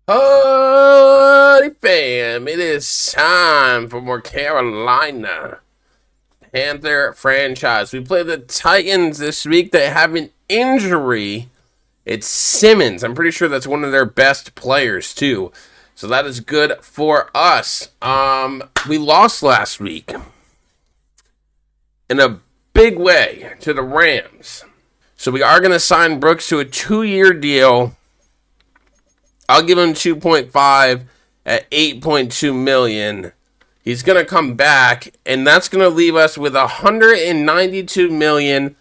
HoodieFam, it is time for more Carolina Panther franchise. We play the Titans this week. They have an injury. It's Simmons. I'm pretty sure that's one of their best players too. So that is good for us. We lost last week in a big way to the Rams. So we are going to sign Brooks to a 2-year deal. I'll give him 2.5 at 8.2 million. He's going to come back, and that's going to leave us with 192 million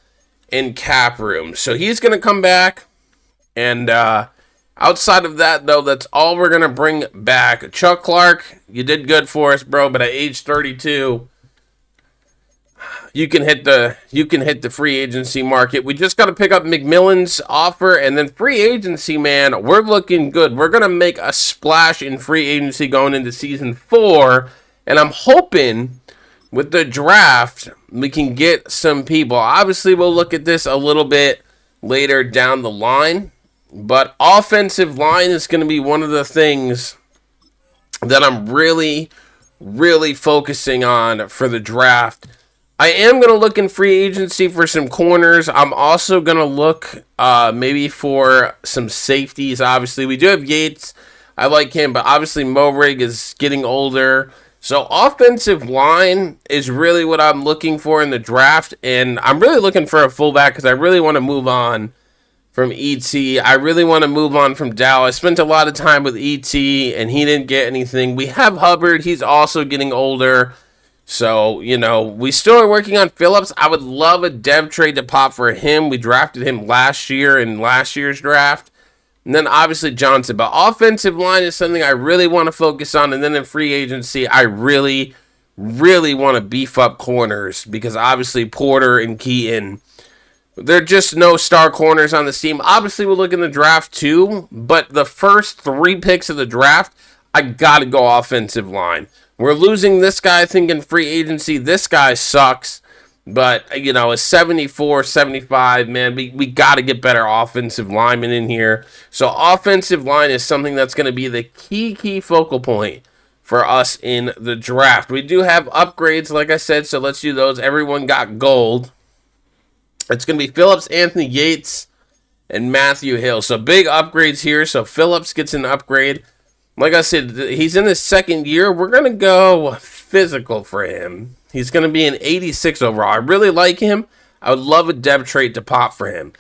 in cap room. So he's going to come back, and outside of that, though, that's all we're going to bring back. Chuck Clark, you did good for us, bro, but at age 32, you can hit the free agency market. We just got to pick up McMillan's offer, and then free agency, man, we're looking good. We're going to make a splash in free agency going into season 4, and I'm hoping with the draft we can get some people. Obviously, we'll look at this a little bit later down the line, but offensive line is going to be one of the things that I'm really focusing on for the draft. I am going to look in free agency for some corners. I'm also going to look maybe for some safeties. Obviously, we do have Yates. I like him, but obviously Morig is getting older. So offensive line is really what I'm looking for in the draft, and I'm really looking for a fullback because I really want to move on from E.T. I really want to move on from Dow. I spent a lot of time with E.T., and he didn't get anything. We have Hubbard. He's also getting older. So, we still are working on Phillips. I would love a dev trade to pop for him. We drafted him last year in last year's draft. And then obviously Johnson. But offensive line is something I really want to focus on. And then in free agency, I really want to beef up corners. Because obviously Porter and Keaton, they're just no star corners on the team. Obviously we'll look in the draft too. But the first 3 picks of the draft, I got to go offensive line. We're losing this guy, I think, in free agency. This guy sucks. But, a 74, 75, man, we got to get better offensive linemen in here. So offensive line is something that's going to be the key focal point for us in the draft. We do have upgrades, like I said, so let's do those. Everyone got gold. It's going to be Phillips, Anthony Yates, and Matthew Hill. So big upgrades here. So Phillips gets an upgrade. Like I said, he's in his second year. We're going to go physical for him. He's going to be an 86 overall. I really like him. I would love a dev trait to pop for him.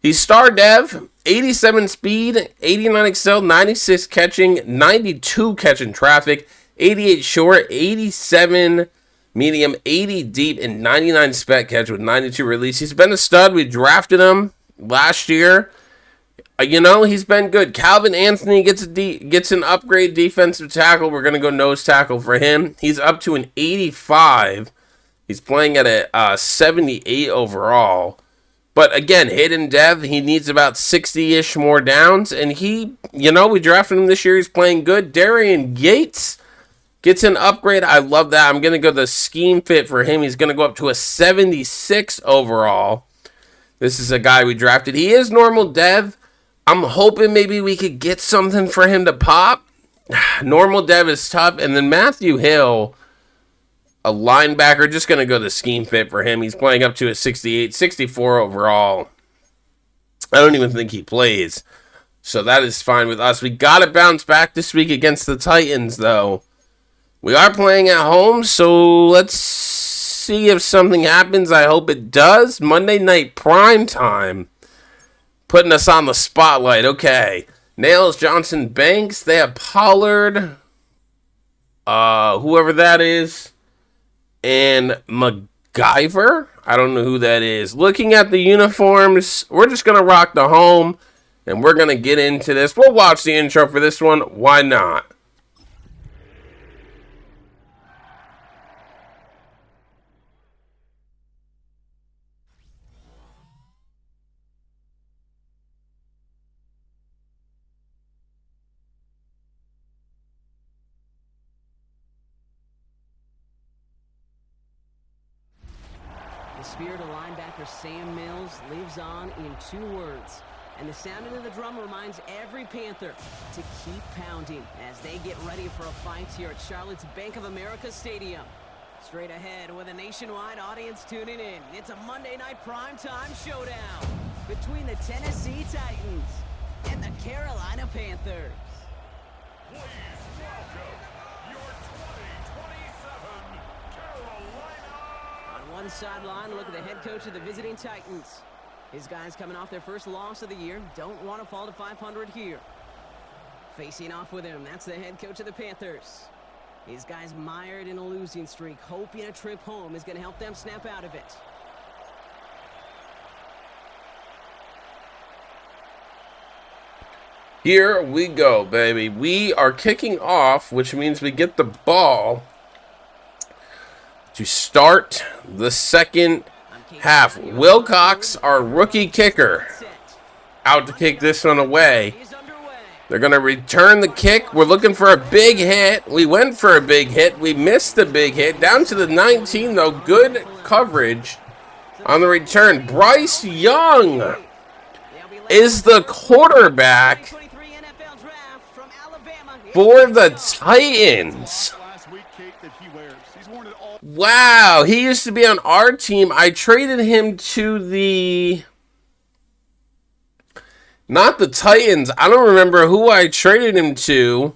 He's star dev, 87 speed, 89 excel, 96 catching, 92 catching traffic, 88 short, 87 medium, 80 deep, and 99 spec catch with 92 release. He's been a stud. We drafted him last year. He's been good. Calvin Anthony gets an upgrade defensive tackle. We're going to go nose tackle for him. He's up to an 85. He's playing at a 78 overall. But again, hidden dev, he needs about 60-ish more downs. And we drafted him this year. He's playing good. Darian Yates gets an upgrade. I love that. I'm going to go the scheme fit for him. He's going to go up to a 76 overall. This is a guy we drafted. He is normal dev. I'm hoping maybe we could get something for him to pop. Normal dev is tough. And then Matthew Hill, a linebacker, just going to go the scheme fit for him. He's playing up to a 68, 64 overall. I don't even think he plays. So that is fine with us. We got to bounce back this week against the Titans, though. We are playing at home, so let's see if something happens. I hope it does. Monday night prime time. Putting us on the spotlight. Okay. Nails, Johnson, Banks. They have Pollard. Whoever that is. And MacGyver. I don't know who that is. Looking at the uniforms, we're just going to rock the home. And we're going to get into this. We'll watch the intro for this one. Why not? The spirit of linebacker Sam Mills lives on in 2 words: And the sounding of the drum reminds every Panther to keep pounding as they get ready for a fight here at Charlotte's Bank of America Stadium. Straight ahead with a nationwide audience tuning in, it's a Monday night primetime showdown between the Tennessee Titans and the Carolina Panthers. Please welcome your 2027 Carolina. On one sideline, look at the head coach of the visiting Titans. His guys coming off their first loss of the year don't want to fall to 500 here. Facing off with him, that's the head coach of the Panthers. His guys mired in a losing streak, hoping a trip home is going to help them snap out of it. Here we go, baby. We are kicking off, which means we get the ball to start the second half. Wilcox, our rookie kicker, out to kick this one away. They're going to return the kick. We're looking for a big hit. We went for a big hit. We missed the big hit. Down to the 19, though. Good coverage on the return. Bryce Young is the quarterback for the Titans. Wow, he used to be on our team. I traded him to the... Not the Titans. I don't remember who I traded him to.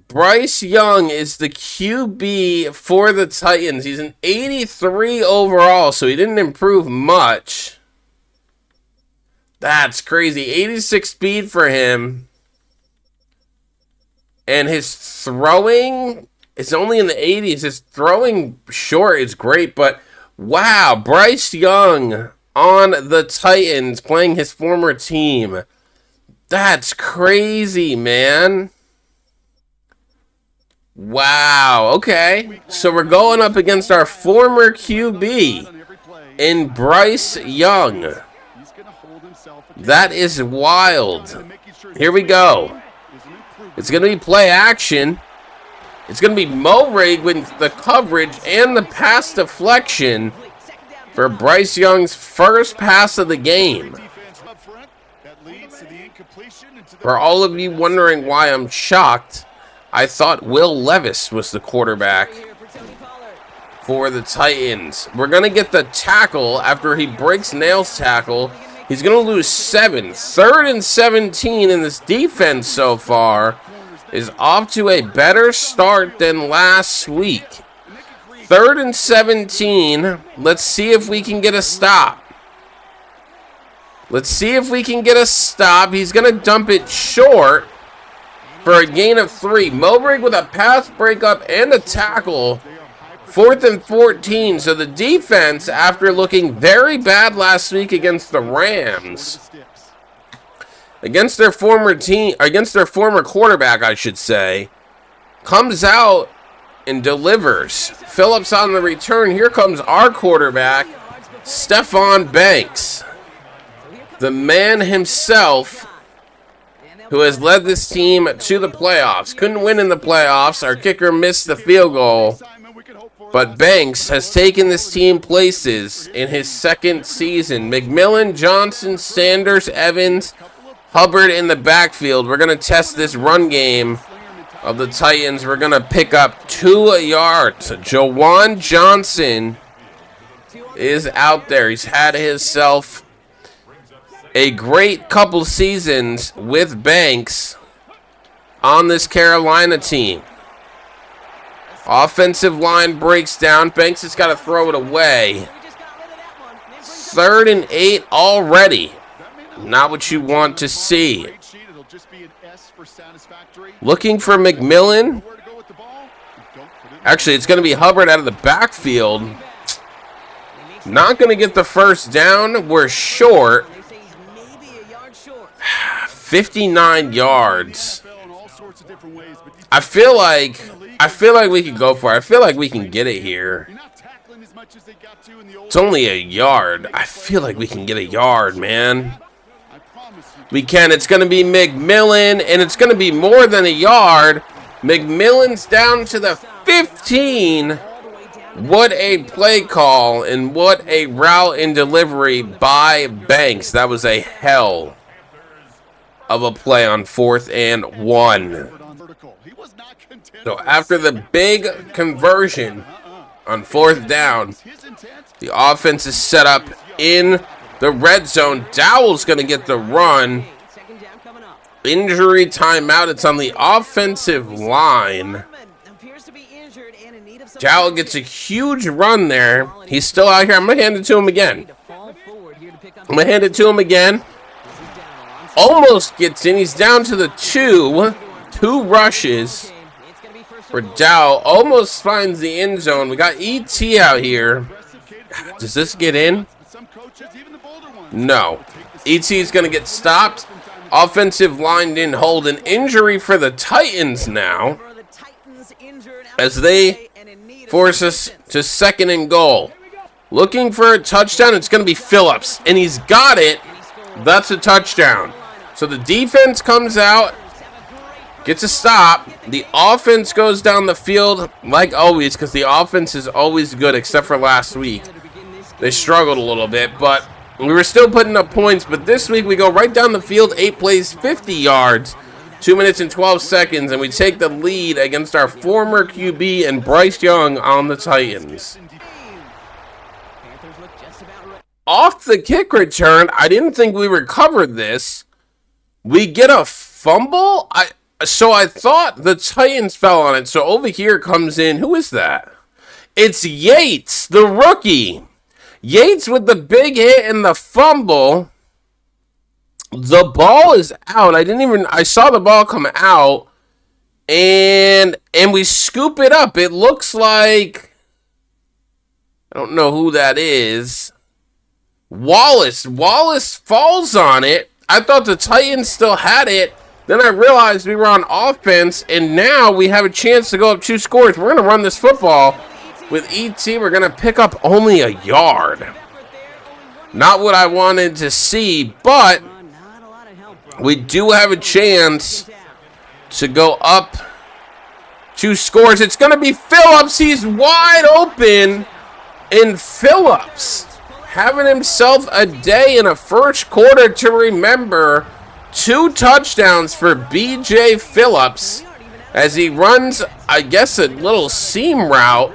Bryce Young is the QB for the Titans. He's an 83 overall, so he didn't improve much. That's crazy. 86 speed for him. And his throwing is only in the 80s. His throwing short is great, but wow, Bryce Young on the Titans, playing his former team. That's crazy, man. Wow, okay. So we're going up against our former QB in Bryce Young. That is wild. Here we go. It's going to be play action. It's going to be Mulray with the coverage and the pass deflection for Bryce Young's first pass of the game. For all of you wondering why I'm shocked, I thought Will Levis was the quarterback for the Titans. We're going to get the tackle after he breaks Nail's tackle. He's going to lose 7. 3rd and 17 in this defense so far is off to a better start than last week. 3rd and 17. Let's see if we can get a stop. Let's see if we can get a stop. He's going to dump it short for a gain of 3. Mowbray with a pass breakup and a tackle. 4th and 14. So the defense, after looking very bad last week against the Rams, against their former team, against their former quarterback, I should say, comes out and delivers. Phillips on the return. Here comes our quarterback, Stephon Banks, the man himself who has led this team to the playoffs. Couldn't win in the playoffs. Our kicker missed the field goal. But Banks has taken this team places in his second season. McMillan, Johnson, Sanders, Evans, Hubbard in the backfield. We're going to test this run game of the Titans. We're going to pick up 2 yards. Jawan Johnson is out there. He's had himself a great couple seasons with Banks on this Carolina team. Offensive line breaks down. Banks has got to throw it away. 3rd and 8 already. Not what you want to see. Looking for McMillan. Actually, it's going to be Hubbard out of the backfield. Not going to get the first down. We're short. 59 yards. I feel like we can go for it. I feel like we can get it here. It's only a yard. I feel like we can get a yard, man. We can. It's going to be McMillan, and it's going to be more than a yard. McMillan's down to the 15. What a play call and what a route and delivery by Banks. That was a hell of a play on 4th and 1. So after the big conversion on 4th down, the offense is set up in the red zone. Dowell's going to get the run. Injury timeout. It's on the offensive line. Dowell gets a huge run there. He's still out here. I'm going to hand it to him again. Almost gets in. He's down to the 2. 2 rushes for Dowell. Almost finds the end zone. We got ET out here. Does this get in? No. ET is going to get stopped. Offensive line didn't hold. An injury for the Titans now, as they force us to 2nd and goal. Looking for a touchdown. It's going to be Phillips, and he's got it. That's a touchdown. So the defense comes out, gets a stop. The offense goes down the field like always, because the offense is always good except for last week. They struggled a little bit, but we were still putting up points. But this week we go right down the field, 8 plays, 50 yards, 2 minutes and 12 seconds, and we take the lead against our former QB and Bryce Young on the Titans. Off the kick return, I didn't think we recovered this. We get a fumble? So I thought the Titans fell on it. So over here comes in, who is that? It's Yates, the rookie. Yates with the big hit and the fumble. The ball is out. I saw the ball come out. And we scoop it up. It looks like, I don't know who that is. Wallace falls on it. I thought the Titans still had it. Then I realized we were on offense, and now we have a chance to go up 2 scores. We're going to run this football with ET. We're going to pick up only a yard. Not what I wanted to see, but we do have a chance to go up 2 scores. It's going to be Phillips. He's wide open, and Phillips having himself a day in a first quarter to remember. 2 touchdowns for B.J. Phillips as he runs, I guess, a little seam route.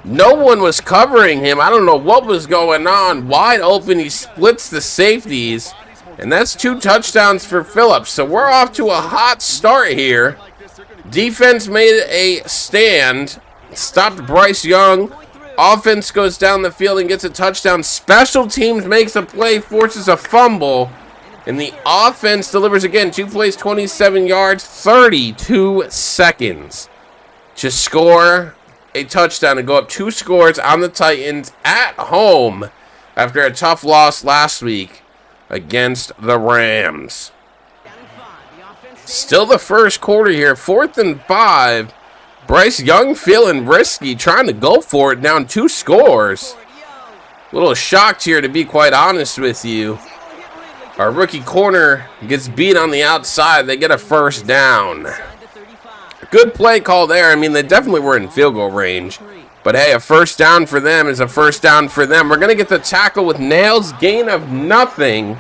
No one was covering him. I don't know what was going on. Wide open, he splits the safeties, and that's 2 touchdowns for Phillips. So we're off to a hot start here. Defense made a stand, stopped Bryce Young. Offense goes down the field and gets a touchdown. Special teams makes a play, forces a fumble. And the offense delivers again. 2 plays, 27 yards, 32 seconds to score a touchdown and go up 2 scores on the Titans at home after a tough loss last week against the Rams. Still the first quarter here. 4th and 5. Bryce Young feeling risky, trying to go for it, down 2 scores. A little shocked here, to be quite honest with you. Our rookie corner gets beat on the outside. They get a first down. Good play call there. I mean, they definitely were in field goal range. But hey, a first down for them is a first down for them. We're going to get the tackle with Nails, gain of nothing.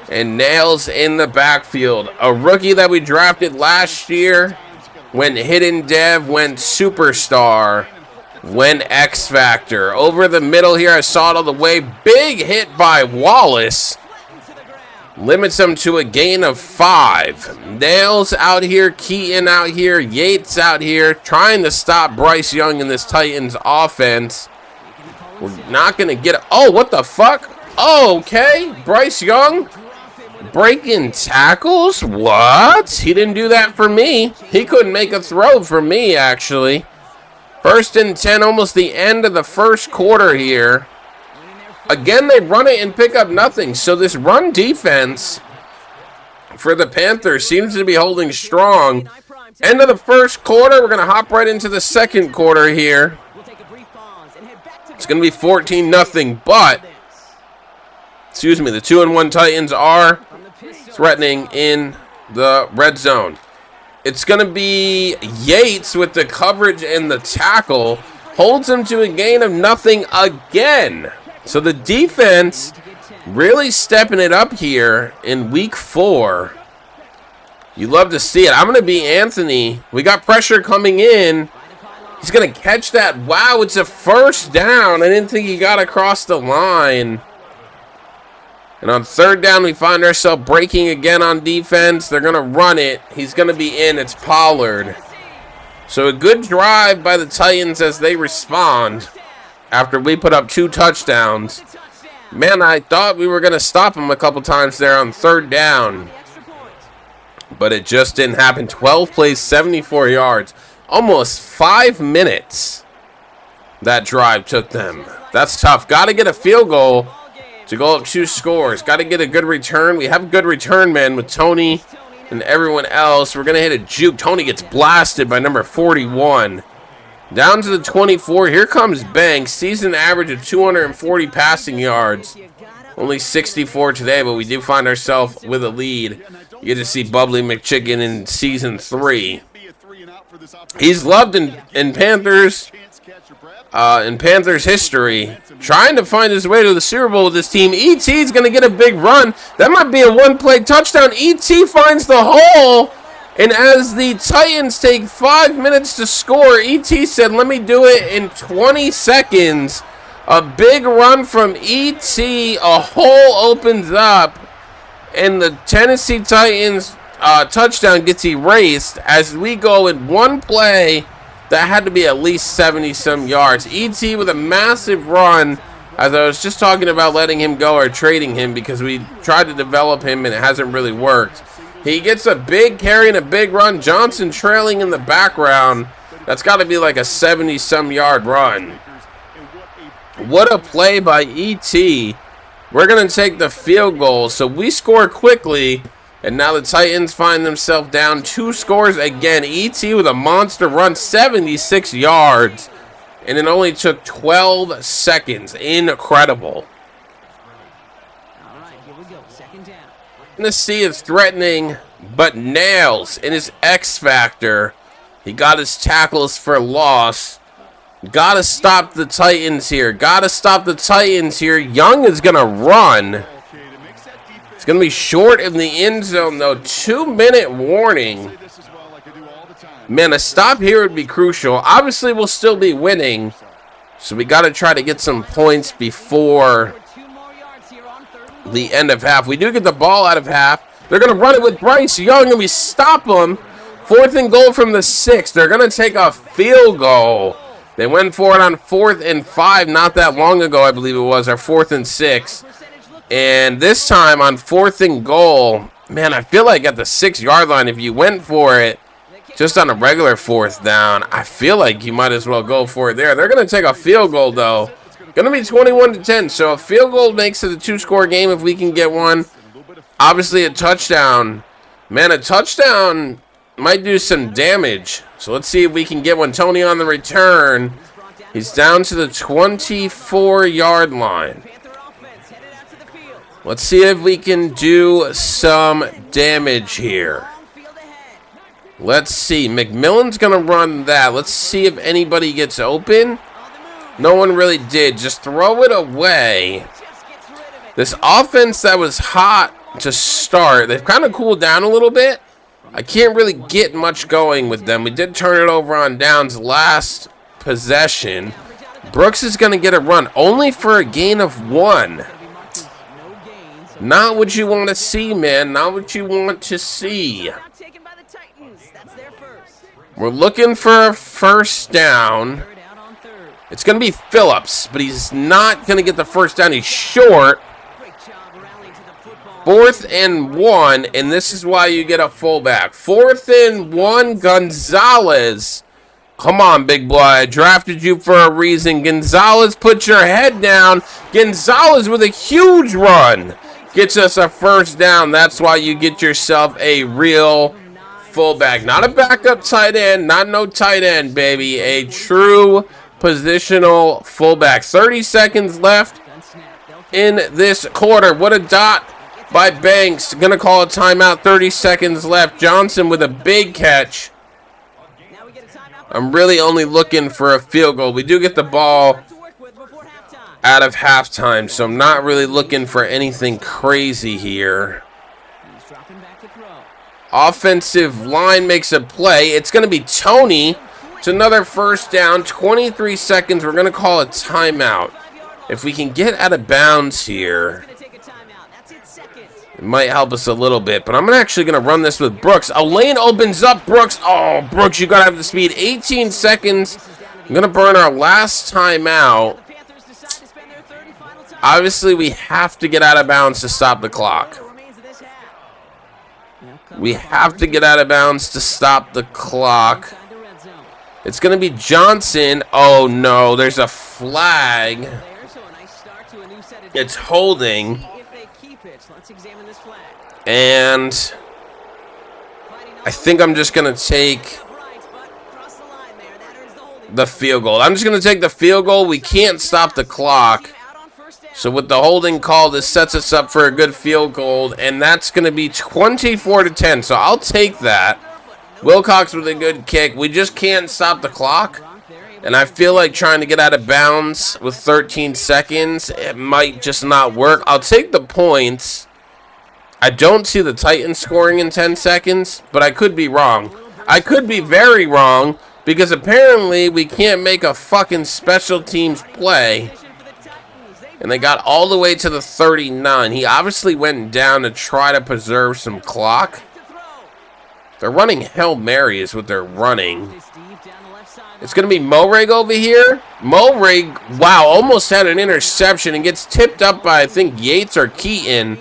And Nails in the backfield. A rookie that we drafted last year. Went hidden dev, went superstar, went X Factor. Over the middle here, I saw it all the way. Big hit by Wallace. Limits him to a gain of 5. Nails out here, Keaton out here, Yates out here, trying to stop Bryce Young in this Titans offense. We're not going to get it. Oh, what the fuck? Oh, okay. Bryce Young breaking tackles? What? He didn't do that for me. He couldn't make a throw for me, actually. 1st and 10, almost the end of the first quarter here. Again, they run it and pick up nothing. So this run defense for the Panthers seems to be holding strong. End of the first quarter. We're going to hop right into the second quarter here. It's going to be 14-0, but excuse me, the 2-1 Titans are threatening in the red zone. It's going to be Yates with the coverage and the tackle. holds them to a gain of nothing again. So the defense really stepping it up here in week 4. You love to see it. I'm going to be Anthony. We got pressure coming in. He's going to catch that. Wow, it's a first down. I didn't think he got across the line. And on third down, we find ourselves breaking again on defense. They're going to run it. He's going to be in. It's Pollard. So a good drive by the Titans as they respond after we put up 2 touchdowns. Man, I thought we were going to stop him a couple times there on third down. But it just didn't happen. 12 plays, 74 yards. Almost 5 minutes that drive took them. That's tough. Got to get a field goal to go up 2 scores. Got to get a good return. We have a good return man with Tony and everyone else. We're going to hit a juke. Tony gets blasted by number 41. Down to the 24. Here comes Banks. Season average of 240 passing yards. Only 64 today, but we do find ourselves with a lead. You get to see Bubbly McChicken in Season 3. He's loved in Panthers history. Trying to find his way to the Super Bowl with this team. E.T.'s going to get a big run. That might be a one-play touchdown. E.T. finds the hole. And as the Titans take 5 minutes to score, E.T. said, let me do it in 20 seconds. A big run from E.T. A hole opens up. And the Tennessee Titans touchdown gets erased as we go in one play that had to be at least 70-some yards. E.T. with a massive run, as I was just talking about letting him go or trading him because we tried to develop him and it hasn't really worked. He gets a big carry and a big run. Johnson trailing in the background. That's got to be like a 70-some yard run. What a play by E.T. We're going to take the field goal. So we score quickly. And now the Titans find themselves down 2 scores again. E.T. with a monster run, 76 yards. And it only took 12 seconds. Incredible. All right, here we go. Second down. Tennessee is threatening, but nails in his X factor. He got his tackles for loss. Got to stop the Titans here. Got to stop the Titans here. Young is going to run. It's going to be short in the end zone, though. 2-minute warning. Man, a stop here would be crucial. Obviously, we'll still be winning. So we got to try to get some points before the end of half. We do get the ball out of half. They're going to run it with Bryce Young, and we stop them. 4th and goal from the 6. They're going to take a field goal. They went for it on 4th and 5 not that long ago, I believe it was, our 4th and 6. And this time on 4th and goal, man, I feel like at the 6-yard line, if you went for it just on a regular 4th down, I feel like you might as well go for it there. They're going to take a field goal, though. Going to be 21-10, so a field goal makes it a 2-score game if we can get one. Obviously, a touchdown. Man, a touchdown might do some damage. So let's see if we can get one. Tony on the return. He's down to the 24-yard line. Let's see if we can do some damage here. Let's see. McMillan's going to run that. Let's see if anybody gets open. No one really did. Just throw it away. This offense that was hot to start, they've kind of cooled down a little bit. I can't really get much going with them. We did turn it over on downs last possession. Brooks is going to get a run only for a gain of 1. Not what you want to see, man. Not what you want to see. We're looking for a first down. It's going to be Phillips, but he's not going to get the first down. He's short. 4th and 1, and this is why you get a fullback. 4th and 1, Gonzalez. Come on, big boy. I drafted you for a reason. Gonzalez, put your head down. Gonzalez with a huge run. Gets us a first down. That's why you get yourself a real fullback. Not a backup tight end. Not no tight end, baby. A true positional fullback. 30 seconds left in this quarter. What a dot by Banks. Going to call a timeout. 30 seconds left. Johnson with a big catch. I'm really only looking for a field goal. We do get the ball out of halftime, so I'm not really looking for anything crazy here. Offensive line makes a play. It's going to be Tony. It's another first down. 23 seconds. We're going to call a timeout. If we can get out of bounds here, it might help us a little bit. But I'm actually going to run this with Brooks. A lane opens up. Brooks. Oh, Brooks, you got to have the speed. 18 seconds. I'm going to burn our last timeout. Obviously, we have to get out of bounds to stop the clock. We have to get out of bounds to stop the clock. It's going to be Johnson. Oh, no. There's a flag. It's holding. And I think I'm just going to take the field goal. I'm just going to take the field goal. We can't stop the clock. So with the holding call, this sets us up for a good field goal, and that's going to be 24-10. So I'll take that. Wilcox with a good kick. We just can't stop the clock, and I feel like trying to get out of bounds with 13 seconds, it might just not work. I'll take the points. I don't see the Titans scoring in 10 seconds, but I could be wrong. I could be very wrong, because apparently we can't make a fucking special teams play. And they got all the way to the 39. He obviously went down to try to preserve some clock. They're running Hail Mary is what they're running. It's going to be Morig over here. Morig, wow, almost had an interception and gets tipped up by, I think, Yates or Keaton.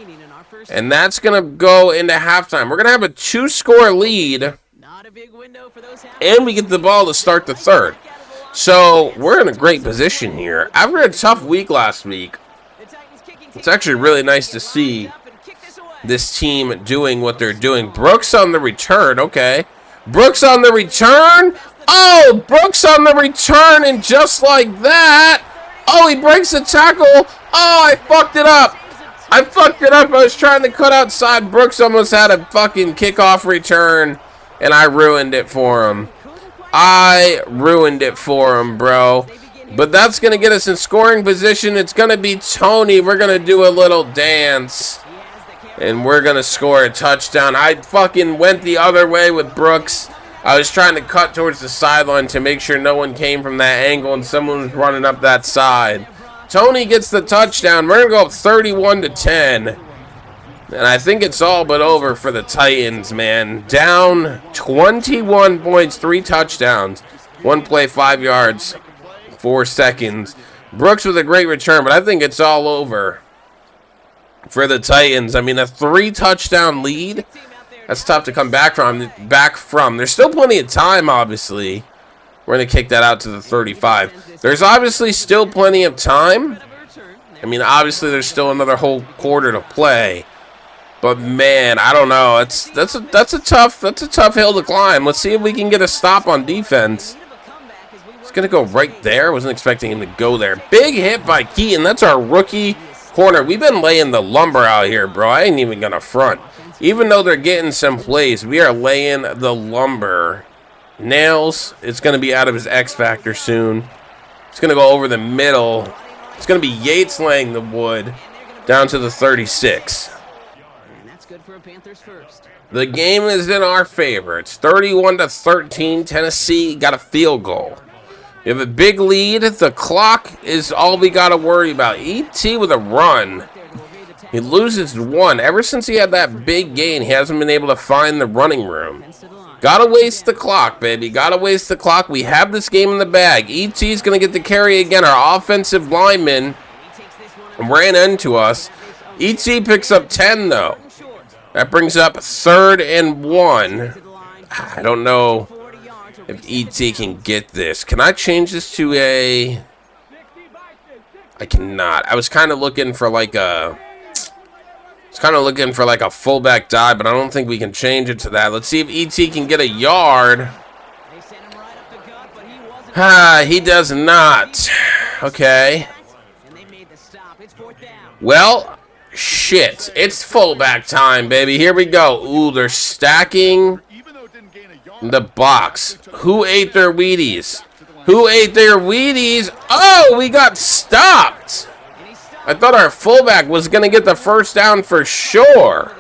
And that's going to go into halftime. We're going to have a 2-score lead. And we get the ball to start the third. So, we're in a great position here. After a tough week last week, it's actually really nice to see this team doing what they're doing. Brooks on the return, okay. Brooks on the return. Oh, Brooks on the return, and just like that, oh, he breaks the tackle. Oh, I fucked it up. I was trying to cut outside. Brooks almost had a fucking kickoff return, and I ruined it for him. Bro. But that's going to get us in scoring position. It's going to be Tony. We're going to do a little dance. And we're going to score a touchdown. I fucking went the other way with Brooks. I was trying to cut towards the sideline to make sure no one came from that angle and someone was running up that side. Tony gets the touchdown. We're going to go up 31-10. And I think it's all but over for the Titans, man. Down 21 points, 3 touchdowns. 1 play, 5 yards, 4 seconds. Brooks with a great return, but I think it's all over for the Titans. I mean, a 3-touchdown lead, that's tough to come back from. There's still plenty of time, obviously. We're going to kick that out to the 35. There's obviously still plenty of time. I mean, obviously, there's still another whole quarter to play. But man, I don't know. That's a tough hill to climb. Let's see if we can get a stop on defense. It's gonna go right there. Wasn't expecting him to go there. Big hit by Keaton. That's our rookie corner. We've been laying the lumber out here, bro. I ain't even gonna front. Even though they're getting some plays, we are laying the lumber. Nails. It's gonna be out of his X factor soon. It's gonna go over the middle. It's gonna be Yates laying the wood down to the 36. The game is in our favor. It's 31-13. Tennessee got a field goal. We have a big lead. The clock is all we got to worry about. E.T. with a run. He loses 1. Ever since he had that big gain, he hasn't been able to find the running room. Gotta waste the clock, baby. Gotta waste the clock. We have this game in the bag. E.T.'s going to get the carry again. Our offensive lineman ran into us. E.T. picks up 10, though. That brings up 3rd and 1. I don't know if E.T. can get this. Can I change this to a... I cannot. I was kind of looking for like a... fullback dive, but I don't think we can change it to that. Let's see if E.T. can get a yard. He does not. Okay. Well... Shit, it's fullback time, baby. Here we go. Ooh, they're stacking. The box. Who ate their Wheaties? Who ate their Wheaties? Oh, we got stopped. I thought our fullback was going to get the first down for sure.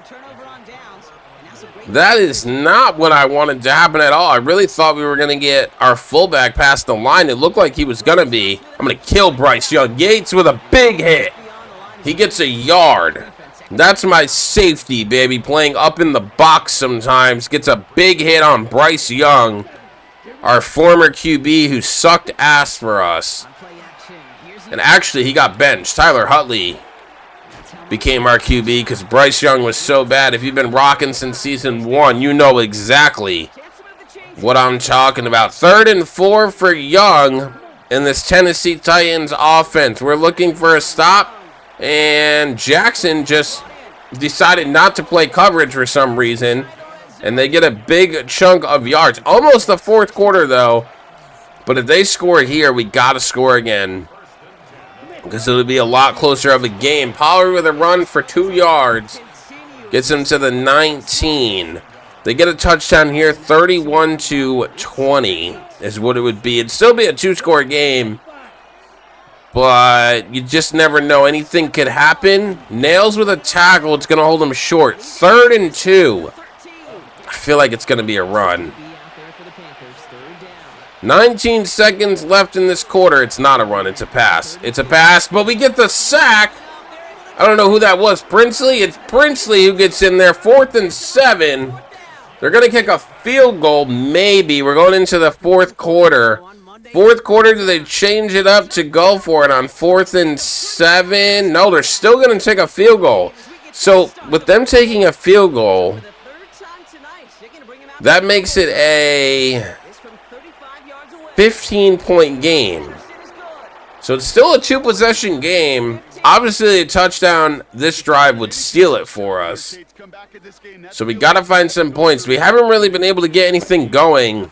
That is not what I wanted to happen at all. I really thought we were going to get our fullback past the line. It looked like he was going to be. I'm going to kill Bryce Young. Yates with a big hit. He gets a yard. That's my safety, baby. Playing up in the box sometimes. Gets a big hit on Bryce Young, our former QB who sucked ass for us. And actually, he got benched. Tyler Huntley became our QB because Bryce Young was so bad. If you've been rocking since season 1, you know exactly what I'm talking about. 3rd and 4 for Young in this Tennessee Titans offense. We're looking for a stop, and Jackson just decided not to play coverage for some reason, and they get a big chunk of yards. Almost the 4th quarter, though. But if they score here, we got to score again, because it'll be a lot closer of a game. Pollard with a run for 2 yards. Gets him to the 19. They get a touchdown here. 31-20 is what it would be. It'd still be a 2-score game, but you just never know. Anything could happen. Nails with a tackle. It's going to hold him short. 3rd and 2. I feel like it's going to be a run. 19 seconds left in this quarter. It's not a run. It's a pass. It's a pass, but we get the sack. I don't know who that was. Princely? It's Princely who gets in there. 4th and 7. They're going to kick a field goal, maybe. We're going into the 4th quarter. 4th quarter, do they change it up to go for it on 4th and 7? No, they're still going to take a field goal. So, with them taking a field goal, that makes it a 15-point game. So it's still a 2-possession game. Obviously, a touchdown this drive would steal it for us. So we got to find some points. We haven't really been able to get anything going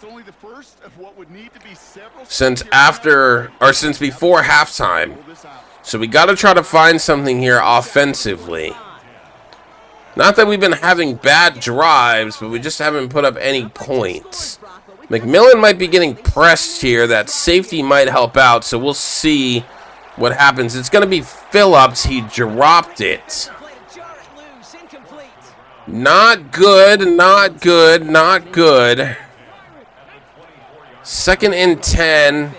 since before halftime. So we got to try to find something here offensively. Not that we've been having bad drives, but we just haven't put up any points. McMillan might be getting pressed here. That safety might help out, so we'll see what happens. It's going to be Phillips. He dropped it. Not good, not good, not good. 2nd and 10.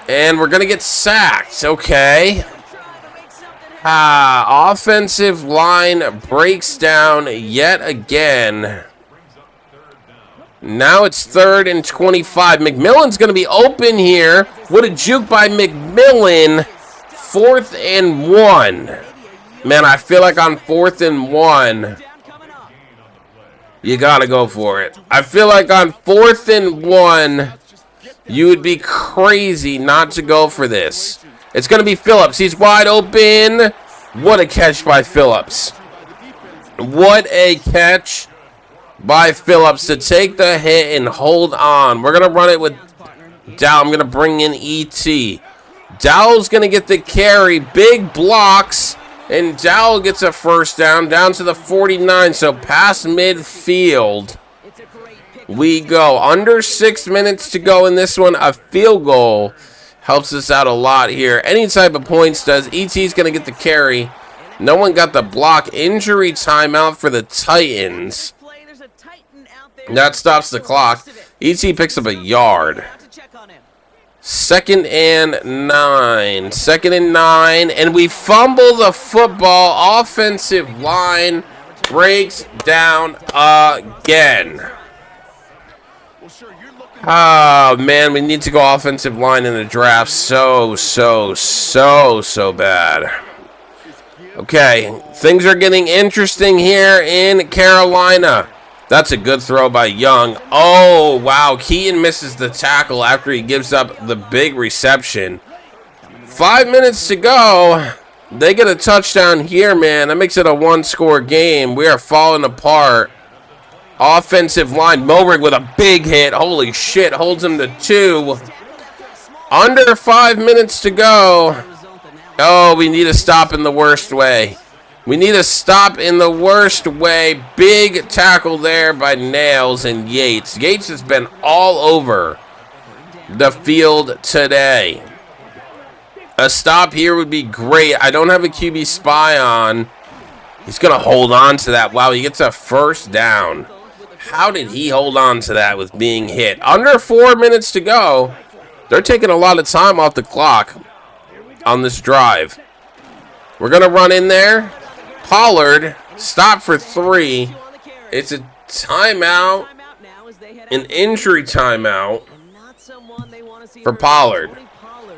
And we're going to get sacked. Okay. Offensive line breaks down yet again. Now it's 3rd and 25. McMillan's going to be open here. What a juke by McMillan. 4th and 1. Man, I feel like on 4th and 1, you got to go for it. I feel like on 4th and 1, you would be crazy not to go for this. It's going to be Phillips. He's wide open. What a catch by Phillips. What a catch by Phillips to take the hit and hold on. We're going to run it with Dow. I'm going to bring in E.T. Dowell's going to get the carry. Big blocks. And Dowell gets a first down to the 49. So past midfield we go. Under 6 minutes to go in this one. A field goal helps us out a lot here. Any type of points does. E.T.'s going to get the carry. No one got the block. Injury timeout for the Titans. That stops the clock. E.T. picks up a yard. 2nd and 9. 2nd and 9. And we fumble the football. Offensive line breaks down again. Oh, man. We need to go offensive line in the draft so bad. Okay. Things are getting interesting here in Carolina. That's a good throw by Young. Oh, wow. Keaton misses the tackle after he gives up the big reception. 5 minutes to go. They get a touchdown here, man. That makes it a 1-score game. We are falling apart. Offensive line. Morig with a big hit. Holy shit. Holds him to 2. Under 5 minutes to go. Oh, we need a stop in the worst way. We need a stop in the worst way. Big tackle there by Nails and Yates. Yates has been all over the field today. A stop here would be great. I don't have a QB spy on. He's going to hold on to that. Wow, he gets a first down. How did he hold on to that with being hit? Under 4 minutes to go. They're taking a lot of time off the clock on this drive. We're going to run in there. Pollard, stop for 3. It's a timeout, an injury timeout for Pollard.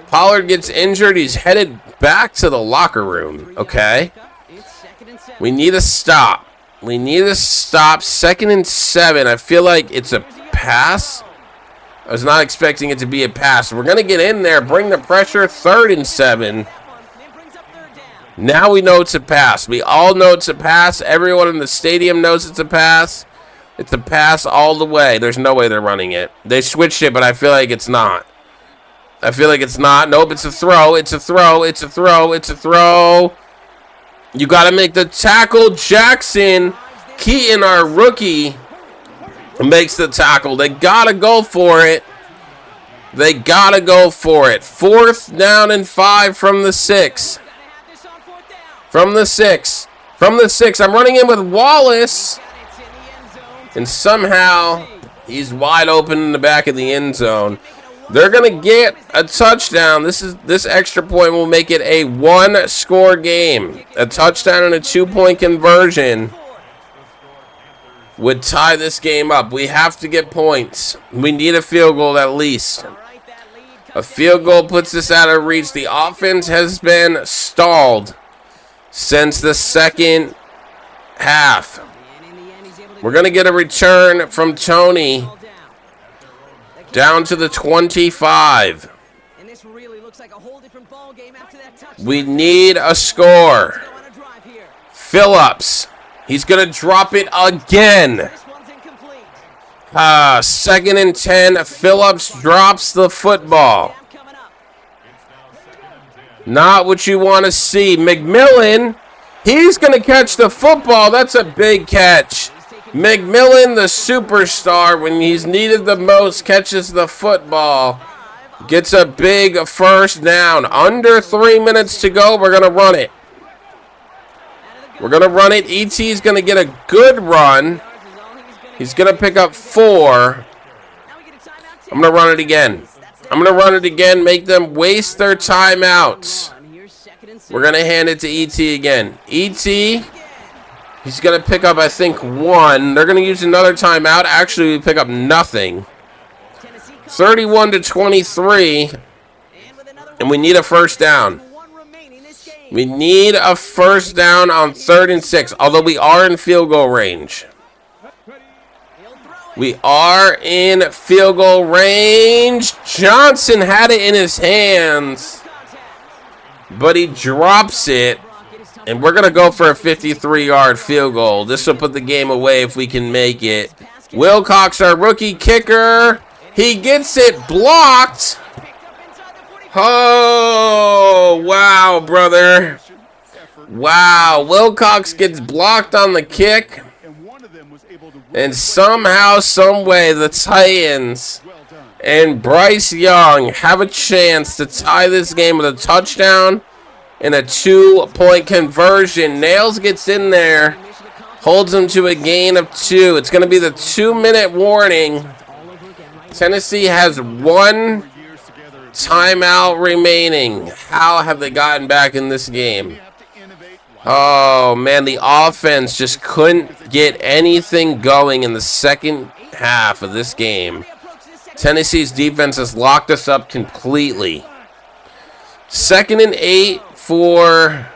Pollard gets injured. He's headed back to the locker room. Okay. We need a stop. We need a stop. 2nd and 7. I feel like it's a pass. I was not expecting it to be a pass. We're going to get in there, bring the pressure. 3rd and 7. Now we know it's a pass. We all know it's a pass. Everyone in the stadium knows it's a pass. It's a pass all the way. There's no way they're running it. They switched it, but I feel like it's not. I feel like it's not. Nope, it's a throw. It's a throw. It's a throw. It's a throw. You got to make the tackle. Jackson Keaton, our rookie, makes the tackle. They got to go for it. They got to go for it. 4th down and 5 from the 6. From the 6. From the 6. I'm running in with Wallace. And somehow he's wide open in the back of the end zone. They're going to get a touchdown. This extra point will make it a 1-score game. A touchdown and a 2-point conversion would tie this game up. We have to get points. We need a field goal at least. A field goal puts us out of reach. The offense has been stalled since the second half. We're going to get a return from Tony down to the 25. We need a score. Phillips. He's going to drop it again. 2nd and 10. Phillips drops the football. Not what you want to see. McMillan, he's going to catch the football. That's a big catch. McMillan, the superstar, when he's needed the most, catches the football. Gets a big first down. Under 3 minutes to go. We're going to run it. We're going to run it. E.T.'s going to get a good run. He's going to pick up 4. I'm going to run it again. I'm going to run it again. Make them waste their timeouts. We're going to hand it to E.T. again. E.T., he's going to pick up, I think, 1. They're going to use another timeout. Actually, we pick up nothing. 31-23. And we need a first down. We need a first down on 3rd and 6. Although we are in field goal range. We are in field goal range. Johnson had it in his hands. But he drops it. And we're going to go for a 53-yard field goal. This will put the game away if we can make it. Wilcox, our rookie kicker. He gets it blocked. Oh, wow, brother. Wow, Wilcox gets blocked on the kick. And somehow, someway, the Titans and Bryce Young have a chance to tie this game with a touchdown and a 2-point conversion. Nails gets in there, holds him to a gain of 2. It's going to be the 2-minute warning. Tennessee has 1 timeout remaining. How have they gotten back in this game? Oh, man, the offense just couldn't get anything going in the second half of this game. Tennessee's defense has locked us up completely. 2nd and 8 for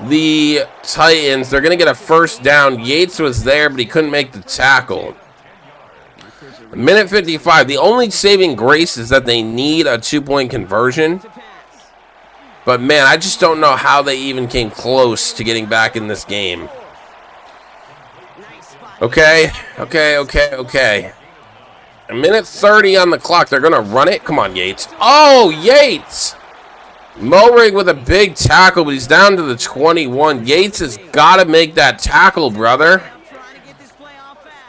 the Titans. They're going to get a first down. Yates was there, but he couldn't make the tackle. Minute 55. The only saving grace is that they need a 2-point conversion. But, man, I just don't know how they even came close to getting back in this game. Okay. A minute 30 on the clock. They're going to run it. Come on, Yates. Oh, Yates! Morig with a big tackle, but he's down to the 21. Yates has got to make that tackle, brother.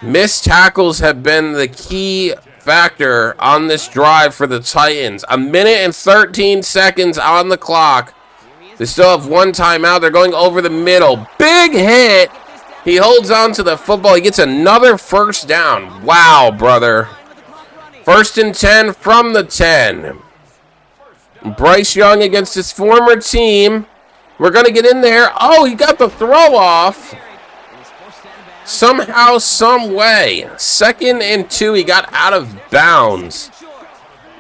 Missed tackles have been the key factor on this drive for the Titans. 1:13 on the clock. They still have one timeout. They're going over the middle. Big hit. He holds on to the football. He gets another first down. Wow, brother. 1st and 10 from the 10. Bryce Young against his former team. We're going to get in there. Oh, he got the throw off. Somehow, some way. 2nd and 2. He got out of bounds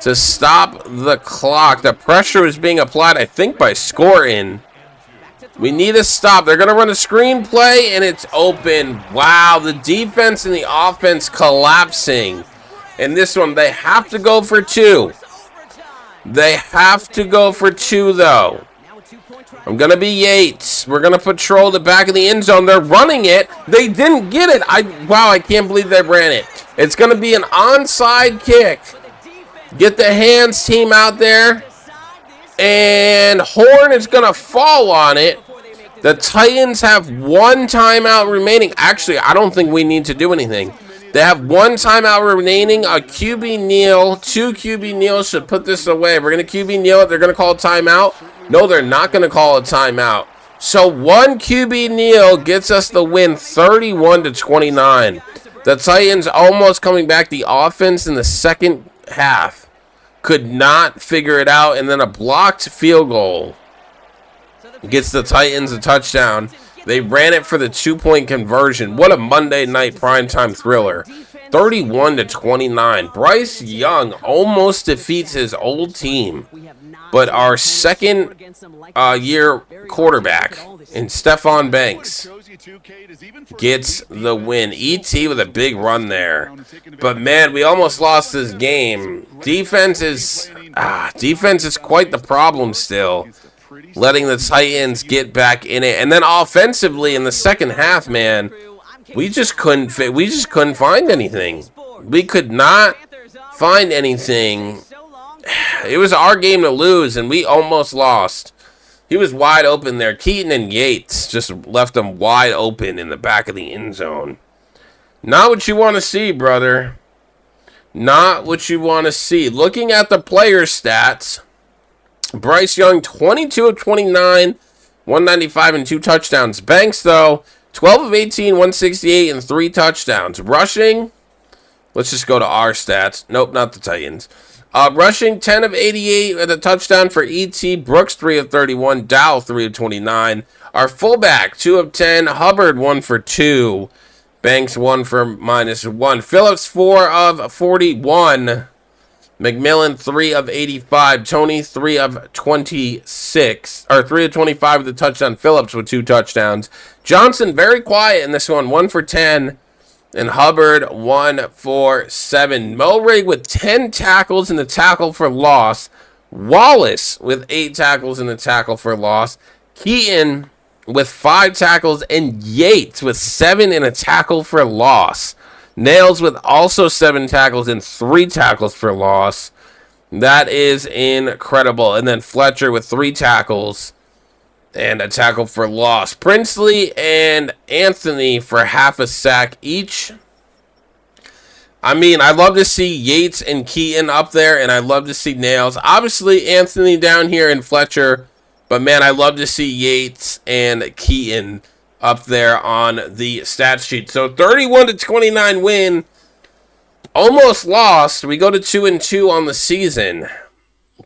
to stop the clock. The pressure is being applied, I think, by Scorin. We need a stop. They're going to run a screen play, and it's open. Wow, the defense and the offense collapsing. In this one, they have to go for 2. They have to go for 2, though. I'm going to be Yates. We're going to patrol the back of the end zone. They're running it. They didn't get it. Wow, I can't believe they ran it. It's going to be an onside kick. Get the hands team out there. And Horn is going to fall on it. The Titans have one timeout remaining. Actually, I don't think we need to do anything. They have one timeout remaining. A QB kneel. 2 QB kneels should put this away. We're going to QB kneel it. They're going to call a timeout. No, they're not going to call a timeout. So 1 QB kneel gets us the win, 31-29. The Titans almost coming back. The offense in the second half could not figure it out. And then a blocked field goal gets the Titans a touchdown. They ran it for the 2-point conversion. What a Monday night primetime thriller. 31-29. Bryce Young almost defeats his old team, but our second year quarterback in Stephon Banks gets the win. ET with a big run there. But man, we almost lost this game. Defense is quite the problem still. Letting the Titans get back in it. And then offensively in the second half, man, we just couldn't find anything. We could not find anything. It was our game to lose, and we almost lost. He was wide open there. Keaton and Yates just left him wide open in the back of the end zone. Not what you want to see, brother. Not what you want to see. Looking at the player stats, Bryce Young, 22 of 29, 195 and 2 touchdowns. Banks, though, 12 of 18, 168 and 3 touchdowns. Rushing, let's just go to our stats. Nope, not the Titans. Rushing, 10 of 88 with a touchdown for E.T. Brooks, 3 of 31. Dow, 3 of 29. Our fullback, 2 of 10. Hubbard, 1 for 2. Banks, 1 for -1. Phillips, 4 of 41. McMillan, 3 of 85. Tony, 3 of 26. Or 3 of 25 with a touchdown. Phillips with 2 touchdowns. Johnson, very quiet in this one. 1 for 10. And Hubbard, 1 for 7. Morig with 10 tackles and a tackle for loss. Wallace with 8 tackles and a tackle for loss. Keaton with 5 tackles. And Yates with 7 and a tackle for loss. Nails with also 7 tackles and 3 tackles for loss. That is incredible. And then Fletcher with 3 tackles and a tackle for loss. Princely and Anthony for half a sack each. I mean, I love to see Yates and Keaton up there, and I love to see Nails. Obviously, Anthony down here and Fletcher. But, man, I love to see Yates and Keaton up there on the stat sheet. So 31-29 win. Almost lost. We go to 2-2 on the season.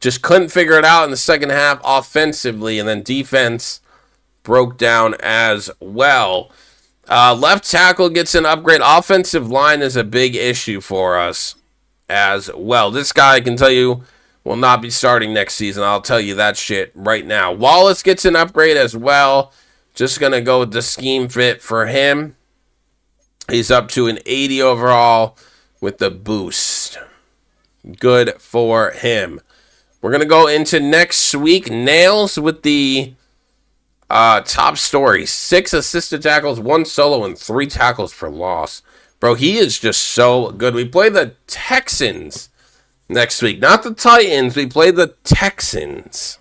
Just couldn't figure it out in the second half offensively, and then defense broke down as well. Left tackle gets an upgrade. Offensive line is a big issue for us as well. This guy, I can tell you, will not be starting next season. I'll tell you that shit right now. Wallace gets an upgrade as well. Just going to go with the scheme fit for him. He's up to an 80 overall with the boost. Good for him. We're going to go into next week. Nails with the top story. 6 assisted tackles, 1 solo, and 3 tackles for loss. Bro, he is just so good. We play the Texans next week. Not the Titans. We play the Texans.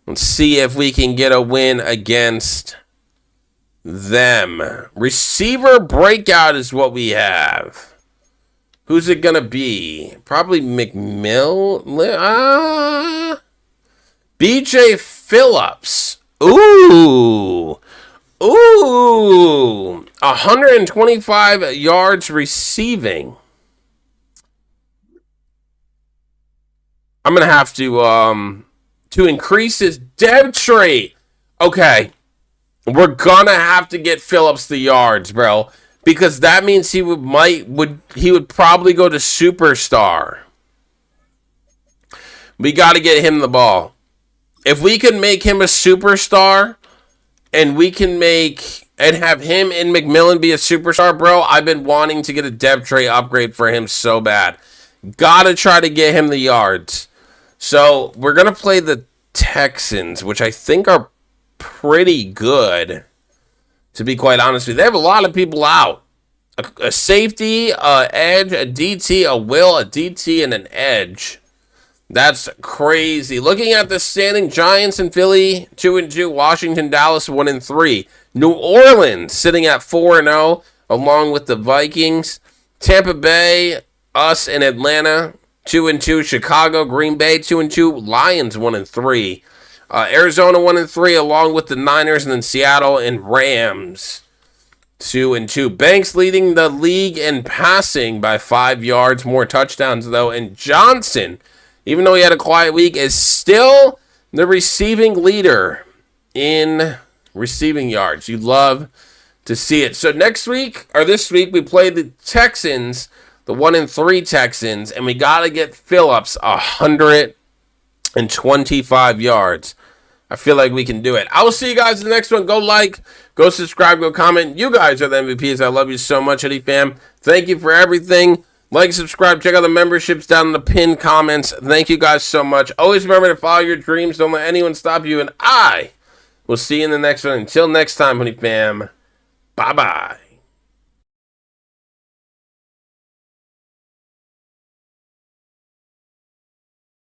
Let's see if we can get a win against them. Receiver breakout is what we have. Who's it going to be? Probably BJ Phillips. Ooh. 125 yards receiving. I'm going to have to increase his depth trait. Okay. We're going to have to get Phillips the yards, bro, because that means he would probably go to superstar. We got to get him the ball. If we can make him a superstar and we can have him and McMillan be a superstar, bro, I've been wanting to get a depth trait upgrade for him so bad. Got to try to get him the yards. So we're going to play the Texans, which I think are pretty good, to be quite honest with you. They have a lot of people out. A safety, a edge, a DT, a will, a DT, and an edge. That's crazy. Looking at the standing, Giants and Philly 2-2, Washington, Dallas 1-3, New Orleans sitting at 4-0, along with the Vikings, Tampa Bay, us, and Atlanta 2-2, Chicago, Green Bay 2-2, Lions 1-3, Arizona 1-3, along with the Niners, and then Seattle and Rams 2-2. Banks leading the league in passing by 5 yards, more touchdowns though, and Johnson, even though he had a quiet week, is still the receiving leader in receiving yards. You love to see it. So this week, we play the Texans, the 1-3 Texans, and we got to get Phillips 125 yards. I feel like we can do it. I will see you guys in the next one. Go like, go subscribe, go comment. You guys are the MVPs. I love you so much, HoodieFam. Thank you for everything. Like, subscribe, check out the memberships down in the pinned comments. Thank you guys so much. Always remember to follow your dreams. Don't let anyone stop you. And I will see you in the next one. Until next time, HoodieFam. Bye-bye.